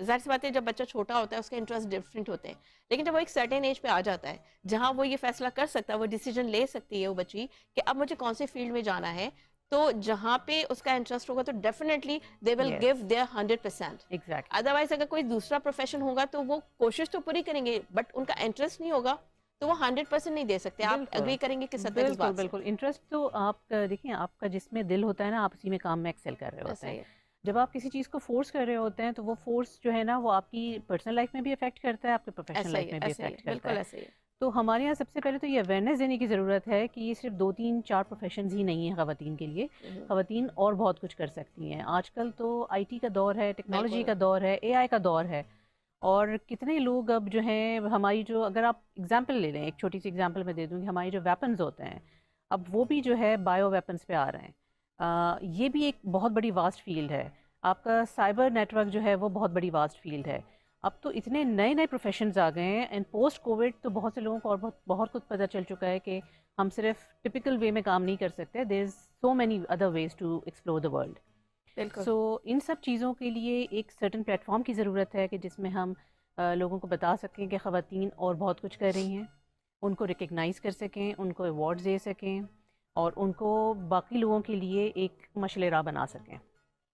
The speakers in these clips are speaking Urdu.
ظاہر سی بات ہے جب بچہ چھوٹا ہوتا ہے اس کے انٹرسٹ ڈفرینٹ ہوتے ہیں، لیکن جب وہ ایک سرٹن ایج پہ آ جاتا ہے جہاں وہ یہ فیصلہ کر سکتا ہے، وہ ڈیسیجن لے سکتی ہے وہ بچی کہ اب مجھے کون سی فیلڈ میں جانا ہے، تو جہاں پہ اس کا انٹرسٹ ہوگا تو definitely they will yes give their 100%. Exactly. Otherwise اگر کوئی دوسرا پروفیشن ہوگا تو وہ کوشش تو پوری کریں گے بٹ ان کا انٹرسٹ نہیں ہوگا تو وہ 100% نہیں دے سکتے. آپ بالکل اگری کریں گے کہ سطح اس بالکل بات سے؟ بالکل. انٹرسٹ تو آپ کا دیکھیں، آپ کا جس میں دل ہوتا ہے نا، آپ اسی میں کام میں ایکسل کر رہے ہوتے ایسا ہیں. ہی ہے. جب آپ کسی چیز کو فورس کر رہے ہوتے ہیں تو وہ فورس جو ہے نا وہ آپ کی پرسنل لائف میں بھی افیکٹ کرتا ہے، آپ کے پروفیشنل ایسا ہی لائف ہے. میں بھی ایسا ہی ہے. افیکٹ کرتا ہے. بالکل ایسا ہی ہے. تو ہمارے یہاں سب سے پہلے تو یہ اویئرنیس دینے کی ضرورت ہے کہ یہ صرف 2 3 4 پروفیشنز ہی نہیں ہیں خواتین کے لیے. خواتین اور بہت کچھ کر سکتی ہیں. آج کل تو آئی ٹی کا دور ہے، ٹیکنالوجی بالکل. کا دور ہے، اے آئی کا دور ہے. اور کتنے لوگ اب جو ہیں ہماری جو، اگر آپ اگزامپل لے لیں، ایک چھوٹی سی اگزامپل میں دے دوں گی، ہماری جو ویپنز ہوتے ہیں اب وہ بھی جو ہے بایو ویپنز پہ آ رہے ہیں. یہ بھی ایک بہت بڑی واسٹ فیلڈ ہے. آپ کا سائبر نیٹ ورک جو ہے وہ بہت بڑی واسٹ فیلڈ ہے. اب تو اتنے نئے نئے پروفیشنز آ گئے ہیں، اینڈ پوسٹ کووڈ تو بہت سے لوگوں کو اور بہت کچھ پتہ چل چکا ہے کہ ہم صرف ٹپیکل وے میں کام نہیں کر سکتے. There is so many other ways to explore the world. بالکل. سو ان سب چیزوں کے لیے ایک سرٹن پلیٹ فارم کی ضرورت ہے کہ جس میں ہم لوگوں کو بتا سکیں کہ خواتین اور بہت کچھ کر رہی ہیں، ان کو ریکگنائز کر سکیں، ان کو ایوارڈز دے سکیں، اور ان کو باقی لوگوں کے لیے ایک مشعل راہ بنا سکیں.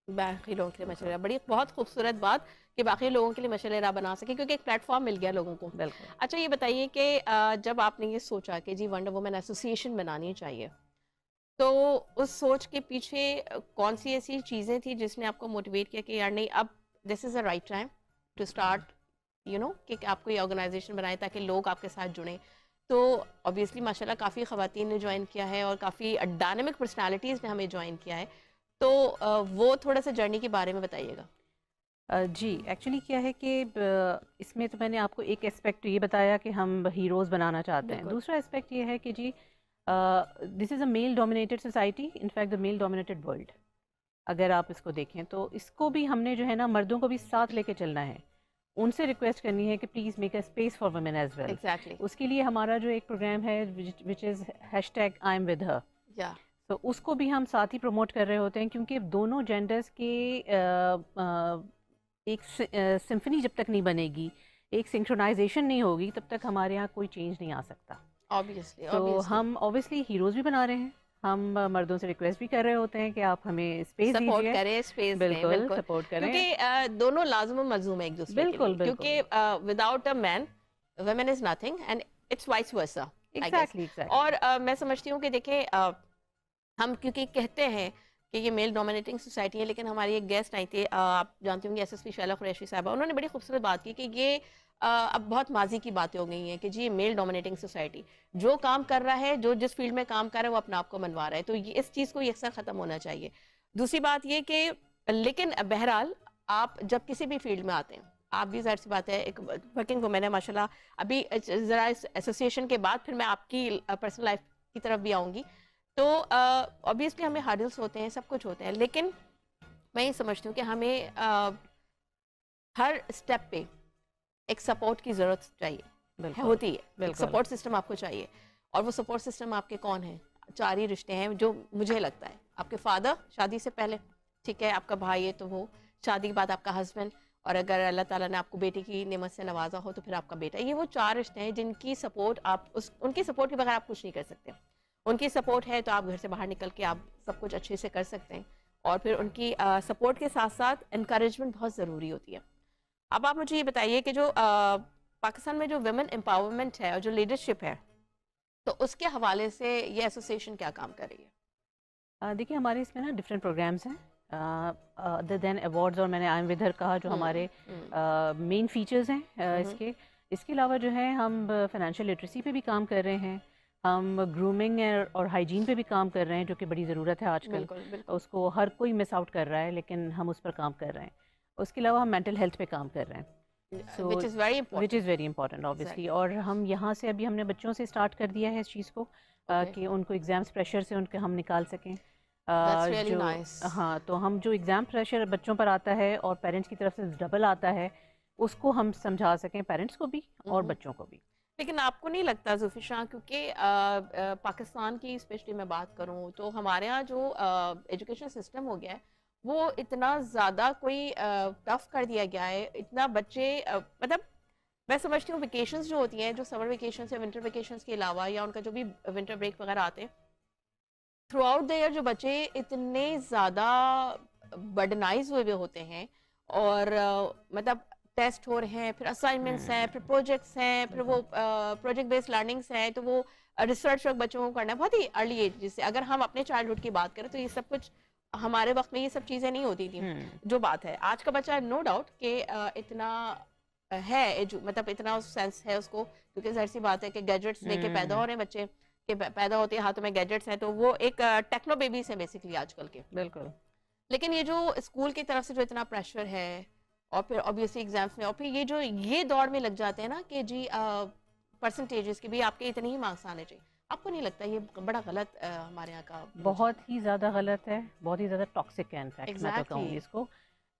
باقی لوگوں کے لیے مشورہ، بڑی بہت خوبصورت بات کہ باقی لوگوں کے لیے مشورہ راہ بنا سکے کیونکہ ایک پلیٹ فارم مل گیا لوگوں کو. بالکل. اچھا یہ بتائیے کہ جب آپ نے یہ سوچا کہ جی ونڈر وومن ایسوسی ایشن بنانی چاہیے، تو اس سوچ کے پیچھے کون سی ایسی چیزیں تھیں جس نے آپ کو موٹیویٹ کیا کہ یار نہیں اب this is a right time to start کہ آپ کو یہ آرگنائزیشن بنائیں تاکہ لوگ آپ کے ساتھ جڑیں؟ تو obviously ماشاء اللہ کافی خواتین نے جوائن کیا ہے اور کافی ڈائنامک پرسنالٹیز نے ہمیں جوائن کیا ہے، تو وہ تھوڑا سا جرنی کے بارے میں بتائیے گا. جی ایکچولی کیا ہے کہ اس میں تو میں نے آپ کو ایک اسپیکٹ یہ بتایا کہ ہم ہیروز بنانا چاہتے ہیں. بالکل. دوسرا اسپیکٹ یہ ہے کہ جی this is a male dominated society, in fact the male dominated world. اگر آپ اس کو دیکھیں تو اس کو بھی ہم نے جو ہے نا مردوں کو بھی ساتھ لے کے چلنا ہے. ان سے ریکویسٹ کرنی ہے کہ please make a space for women as well. Exactly. اس کے لیے ہمارا جو ایک پروگرام ہے وچ از #IamWithHer، یا تو اس کو بھی ہم ساتھ ہی پروموٹ کر رہے ہوتے ہیں کیونکہ دونوں جینڈرز کے ایک سمفنی جب تک نہیں بنے گی، ایک سنکرونائزیشن نہیں ہوگی، تب تک ہمارے یہاں کوئی چینج نہیں آ سکتا. obviously تو ہم اوبیسلی ہیروز بھی بنا رہے ہیں، ہم مردوں سے ریکویسٹ بھی کر رہے ہوتے ہیں کہ آپ ہمیں اسپیس سپورٹ دیجیے. کریں، اسپیس دیں. بالکل سپورٹ کریں. کیونکہ دونوں لازم و ملزوم ہے ایک دوسرے کے بالکل لیے، کیونکہ without a man woman is nothing and it's vice versa. Exactly exactly. اور میں سمجھتی ہوں کہ دیکھیں ہم کیونکہ کہتے ہیں کہ یہ میل ڈومینیٹنگ سوسائٹی ہے، لیکن ہماری ایک گیسٹ آئی تھی، آپ جانتے ہوں گے SSP شیلا قریشی صاحبہ، انہوں نے بڑی خوبصورت بات کی کہ یہ اب بہت ماضی کی باتیں ہو گئی ہیں کہ جی یہ میل ڈومینیٹنگ سوسائٹی جو کام کر رہا ہے، جو جس فیلڈ میں کام کر رہا ہے وہ اپنے آپ کو منوا رہا ہے، تو اس چیز کو یکسر ختم ہونا چاہیے. دوسری بات یہ کہ لیکن بہرحال آپ جب کسی بھی فیلڈ میں آتے ہیں، آپ بھی ظاہر سی بات ہے ایک ورکنگ وومن ہے ماشاء اللہ. ابھی ذرا اس ایسوسیشن کے بعد پھر میں آپ کی پرسنل لائف کی طرف بھی آؤں گی. تو obviously ہمیں ہارڈلس ہوتے ہیں، سب کچھ ہوتے ہیں، لیکن میں یہ سمجھتی ہوں کہ ہمیں ہر اسٹیپ پہ ایک سپورٹ کی ضرورت چاہیے، ہوتی ہے. ایک سپورٹ سسٹم آپ کو چاہیے، اور وہ سپورٹ سسٹم آپ کے کون ہیں؟ 4 ہی رشتے ہیں جو مجھے لگتا ہے. آپ کے فادر شادی سے پہلے، ٹھیک ہے، آپ کا بھائی ہے تو وہ، شادی کے بعد آپ کا ہسبینڈ، اور اگر اللہ تعالیٰ نے آپ کو بیٹی کی نعمت سے نوازا ہو تو پھر آپ کا بیٹا. یہ وہ 4 رشتے ہیں جن کی سپورٹ ان کی سپورٹ کے بغیر آپ کچھ نہیں کر سکتے. ان کی سپورٹ ہے تو آپ گھر سے باہر نکل کے آپ سب کچھ اچھے سے کر سکتے ہیں، اور پھر ان کی سپورٹ کے ساتھ ساتھ انکریجمنٹ بہت ضروری ہوتی ہے. اب آپ مجھے یہ بتائیے کہ جو پاکستان میں جو ویمن امپاورمنٹ ہے اور جو لیڈرشپ ہے، تو اس کے حوالے سے یہ ایسوسیشن کیا کام کر رہی ہے؟ دیکھیے ہمارے اس میں نا ڈفرینٹ پروگرامس ہیں ادر دین ایوارڈز، اور میں نے آئی ایم ود ہر کہا جو ہمارے مین فیچرز ہیں اس کے علاوہ جو ہے ہم فائنینشیل لٹریسی پہ بھی کام کر رہے ہیں، ہم گرومنگ اور ہائیجین پہ بھی کام کر رہے ہیں جو کہ بڑی ضرورت ہے آج کل. اس کو ہر کوئی مس آؤٹ کر رہا ہے لیکن ہم اس پر کام کر رہے ہیں. اس کے علاوہ ہم مینٹل ہیلتھ پہ کام کر رہے ہیں، which is very important obviously. اور ہم یہاں سے ابھی ہم نے بچوں سے اسٹارٹ کر دیا ہے اس چیز کو کہ ان کو ایگزامس پریشر سے ان کے ہم نکال سکیں. ہاں، تو ہم جو ایگزام پریشر بچوں پر آتا ہے اور پیرنٹس کی طرف سے ڈبل آتا ہے، اس کو ہم سمجھا سکیں پیرنٹس کو بھی اور بچوں کو بھی. لیکن آپ کو نہیں لگتا زوفی شاہ، کیونکہ پاکستان کی اسپیشلی میں بات کروں تو ہمارے ہاں جو ایجوکیشن سسٹم ہو گیا ہے وہ اتنا زیادہ کوئی ٹف کر دیا گیا ہے، اتنا بچے مطلب میں سمجھتی ہوں ویکیشنز جو ہوتی ہیں، جو سمر ویکیشنز یا ونٹر ویکیشنز کے علاوہ یا ان کا جو بھی ونٹر بریک وغیرہ آتے ہیں، تھرو آؤٹ دا ایئر جو بچے اتنے زیادہ برڈنائز ہوئے ہوتے ہیں، اور مطلب ٹیسٹ ہو رہے ہیں، پھر اسائنمنٹس ہیں، پھر پروجیکٹس ہیں، پھر وہ پروجیکٹ بیسڈ لرننگس ہیں، تو وہ ریسرچ ورک بچوں کو کرنا ہے بہت ہی ارلی ایج سے. اگر ہم اپنے چائلڈہڈ کی بات کریں تو یہ سب کچھ ہمارے وقت میں یہ سب چیزیں نہیں ہوتی تھیں. جو بات ہے آج کا بچہ نو ڈاؤٹ کہ اتنا ہے مطلب اتنا سینس ہے اس کو، کیونکہ ظاہر سی بات ہے کہ گیجٹس لے کے پیدا ہو رہے ہیں بچے، کہ پیدا ہوتے ہیں ہاتھوں میں گیجٹس ہیں، تو وہ ایک ٹیکنو بیبیز ہیں بیسکلی آج کل کے. بالکل. لیکن یہ جو اسکول کی طرف سے جو اتنا پریشر ہے، اور پھر obviously ایگزامس میں، اور پھر یہ دوڑ میں لگ جاتے ہیں نا کہ جی پرسنٹیجز کی بھی آپ کے اتنے ہی مارکس آنے چاہیے. آپ کو نہیں لگتا یہ بڑا غلط ہمارے یہاں کا؟ بہت ہی زیادہ غلط ہے، بہت ہی زیادہ ٹاکسک ہے انفیکٹ، میں تو کہوں گی اس کو.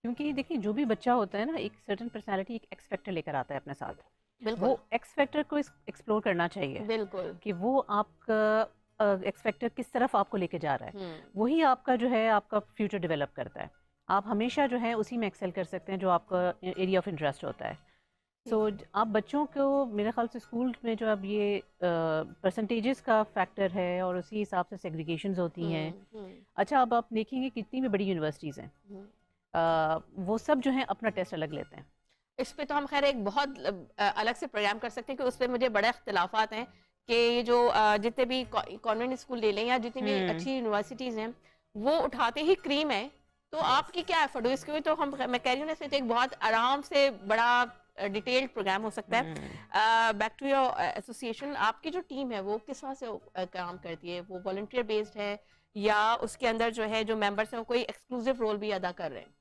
کیونکہ دیکھیے جو بھی بچہ ہوتا ہے نا، ایک سرٹن پرسنالٹی، ایک ایکس فیکٹر لے کر آتا ہے اپنے ساتھ. وہ ایکس فیکٹر کو ایکسپلور کرنا چاہیے. بالکل. کہ وہ آپ کا ایکس فیکٹر کس طرف آپ کو لے کے جا رہا ہے، وہی آپ کا جو ہے آپ کا فیوچر ڈیولپ کرتا ہے. آپ ہمیشہ جو ہے اسی میں ایکسل کر سکتے ہیں جو آپ کا ایریا آف انٹرسٹ ہوتا ہے. سو آپ بچوں کو میرے خیال سے اسکول میں جو اب یہ پرسنٹیجز کا فیکٹر ہے اور اسی حساب سے سیگریگیشنز ہوتی ہیں. اچھا اب آپ دیکھیں گے کتنی بھی بڑی یونیورسٹیز ہیں، وہ سب جو ہیں اپنا ٹیسٹ الگ لیتے ہیں. اس پہ تو ہم خیر ایک بہت الگ سے پروگرام کر سکتے ہیں، کہ اس پہ مجھے بڑے اختلافات ہیں کہ یہ جو جتنے بھی کانوینٹ اسکول لے لیں یا جتنی بھی اچھی یونیورسٹیز ہیں، وہ اٹھاتے ہی کریم ہے. تو آپ کی کیا ایفرٹ ہو اس کے؟ تو میں کہہ رہی ہوں اس میں تو ایک بہت آرام سے بڑا ڈیٹیلڈ پروگرام ہو سکتا ہے. بیک ٹو یور ایسوسیشن، آپ کی جو ٹیم ہے وہ کس طرح سے کام کرتی ہے؟ وہ والنٹیئر بیسڈ ہے یا اس کے اندر جو ہے جو ممبرس ہیں وہ کوئی ایکسکلوسیو رول بھی ادا کر رہے ہیں؟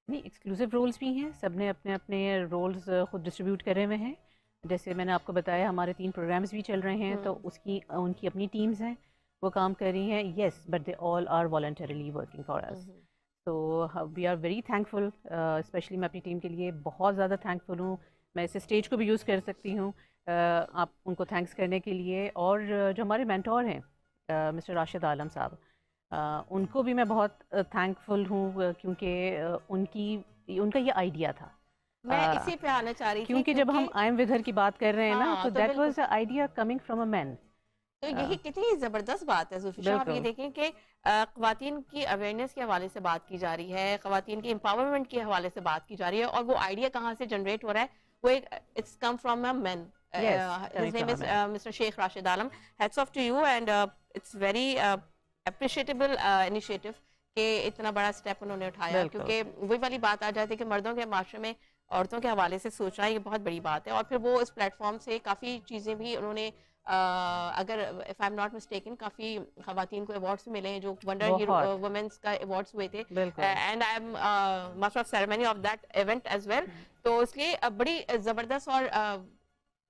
نہیں، ایکسکلوسیو رولز بھی ہیں، سب نے اپنے اپنے رولز خود ڈسٹریبیوٹ کرے ہوئے ہیں. جیسے میں نے آپ کو بتایا ہمارے 3 پروگرامز بھی چل رہے ہیں، تو ان کی اپنی ٹیمز ہیں، وہ کام کر رہی ہیں. Yes, but they all are voluntarily working for us. تو we are very thankful, especially میں اپنی ٹیم کے لیے بہت زیادہ تھینک فل ہوں. میں اس اسٹیج کو بھی یوز کر سکتی ہوں آپ ان کو تھینکس کرنے کے لیے. اور جو ہمارے مینٹور ہیں مسٹر راشد عالم صاحب، ان کو بھی میں بہت تھینک فل ہوں، کیونکہ ان کا یہ آئیڈیا تھا. میں اسی پہ آنا چاہ رہی تھی، کیونکہ جب ہم آئی ایم ود ہر کی بات کر رہے ہیں نا، تو that was a idea coming from a man. تو یہی کتنی زبردست بات ہے زلفی شاہ. آپ یہ دیکھیں کہ خواتین کی اویئرنیس کے حوالے سے بات کی جا رہی ہے، خواتین کی امپاورمنٹ کے حوالے سے بات کی جا رہی ہے، اور وہ آئیڈیا کہاں سے جنریٹ ہو رہا ہے؟ وہ ایک it's come from a man. His name is Mr. Sheikh Rashid Alam. Hats off to you, and it's very appreciable initiative کہ اتنا بڑا اسٹیپ انہوں نے اٹھایا. کیونکہ وہی والی بات آ جاتی ہے کہ مردوں کے معاشرے میں عورتوں کے حوالے سے سوچنا یہ بہت بڑی بات ہے. اور پھر وہ اس پلیٹ فارم سے کافی چیزیں بھی انہوں نے، اگر if I'm not mistaken، کافی خواتین کو ایوارڈس ملے ہیں، جو ونڈر وومنس کا ایوارڈس ہوئے تھے، and I am master of ceremony of that event as well. تو اس لیے بڑی زبردست، اور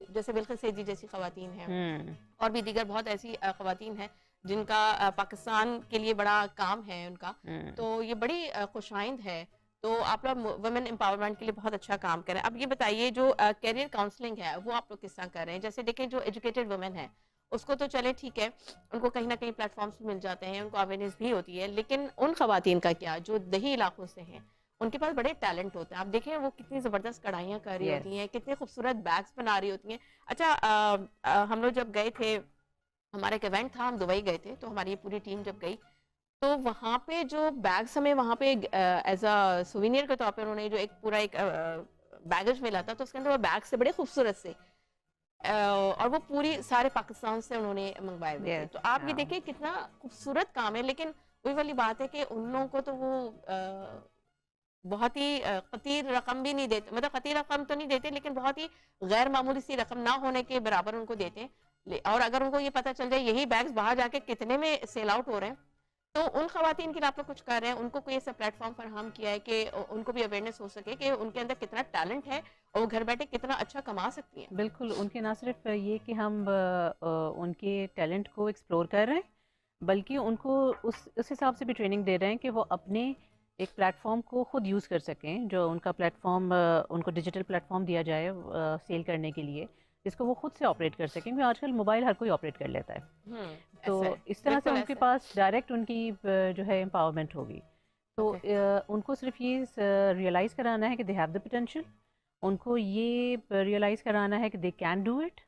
جیسے بالخل سیدی جیسی خواتین ہیں، اور بھی دیگر بہت ایسی خواتین ہیں جن کا پاکستان کے لیے بڑا کام ہے ان کا. تو یہ بڑی خوش آئند ہے. تو آپ لوگ ویمن امپاورمنٹ کے لیے بہت اچھا کام کریں. اب یہ بتائیے جو کیریئر کاؤنسلنگ ہے وہ آپ لوگ کس طرح کر رہے ہیں؟ جیسے دیکھیں جو ایجوکیٹڈ ویمن ہے اس کو تو چلے ٹھیک ہے، ان کو کہیں نہ کہیں پلیٹ فارمس مل جاتے ہیں، ان کو اویئرنیس بھی ہوتی ہے، لیکن ان خواتین کا کیا جو دیہی علاقوں سے ہیں؟ ان کے پاس بڑے ٹیلنٹ ہوتے ہیں. آپ دیکھیں وہ کتنی زبردست کڑھائیاں کر رہی ہوتی ہیں، کتنے خوبصورت بیگس بنا رہی ہوتی ہیں. اچھا ہم لوگ جب گئے تھے، ہمارا ایک ایونٹ تھا، ہم دبئی گئے تھے، تو ہماری یہ پوری ٹیم جب گئی تو وہاں پہ جو بیگس ہمیں وہاں پہ ایز اے سوینئر کے طور پہ انہوں نے جو ایک پورا ایک بیگج ملا تھا، تو اس کے اندر وہ بیگ سے بڑے خوبصورت سے، اور وہ پوری سارے پاکستان سے انہوں نے منگوائے ہوئے تھے. تو آپ یہ دیکھیں کتنا خوبصورت کام ہے. لیکن وہی والی بات ہے کہ ان لوگوں کو تو وہ بہت ہی قطیر رقم بھی نہیں دیتے، مطلب قطیر رقم تو نہیں دیتے، لیکن بہت ہی غیر معمولی سی رقم نہ ہونے کے برابر ان کو دیتے ہیں. اور اگر ان کو یہ پتہ چل جائے یہی بیگز باہر جا کے کتنے میں سیل آؤٹ ہو رہے ہیں، تو ان خواتین کے لیے آپ لوگ کچھ کر رہے ہیں، ان کو کوئی ایسا پلیٹ فارم فراہم کیا ہے کہ ان کو بھی اویئرنیس ہو سکے کہ ان کے اندر کتنا ٹیلنٹ ہے اور وہ گھر بیٹھے کتنا اچھا کما سکتی ہیں؟ بالکل. ان کے نہ صرف یہ کہ ہم ان کے ٹیلنٹ کو ایکسپلور کر رہے ہیں، بلکہ ان کو اس حساب سے بھی ٹریننگ دے رہے ہیں کہ وہ اپنے ایک پلیٹ فارم کو خود یوز کر سکیں. جو ان کا پلیٹ فارم، ان کو ڈیجیٹل پلیٹ فارم دیا جائے سیل کرنے کے لیے، جس کو وہ خود سے آپریٹ کر سکیں، کیونکہ آج کل موبائل ہر کوئی آپریٹ کر لیتا ہے. تو اس طرح سے ان کے پاس ڈائریکٹ ان کی جو ہے امپاورمنٹ ہوگی. تو Okay. ان کو صرف یہ ریئلائز کرانا ہے کہ دے ہیو دا پوٹینشیل، ان کو یہ ریئلائز کرانا ہے کہ دے کین ڈو اٹ،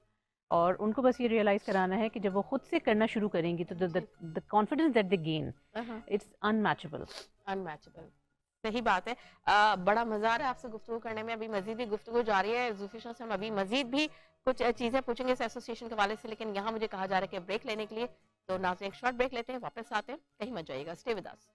اور ان کو بس یہ ریئلائز کرانا ہے کہ جب وہ خود سے کرنا شروع کریں گی تو the confidence that they gain it's unmatchable. Unmatchable. صحیح بات ہے. بڑا مزہ آ رہا ہے آپ سے گفتگو کرنے میں. ابھی مزید بھی گفتگو جاری ہے. زوفی شاہ سے ہم ابھی مزید بھی کچھ چیزیں پوچھیں گے اس ایسوسیشن کے حوالے سے، لیکن یہاں مجھے کہا جا رہا ہے کہ بریک لینے کے لیے. تو ناظرین ایک شارٹ بریک لیتے ہیں، واپس آتے ہیں، کہیں مت جائیے گا. Stay with us.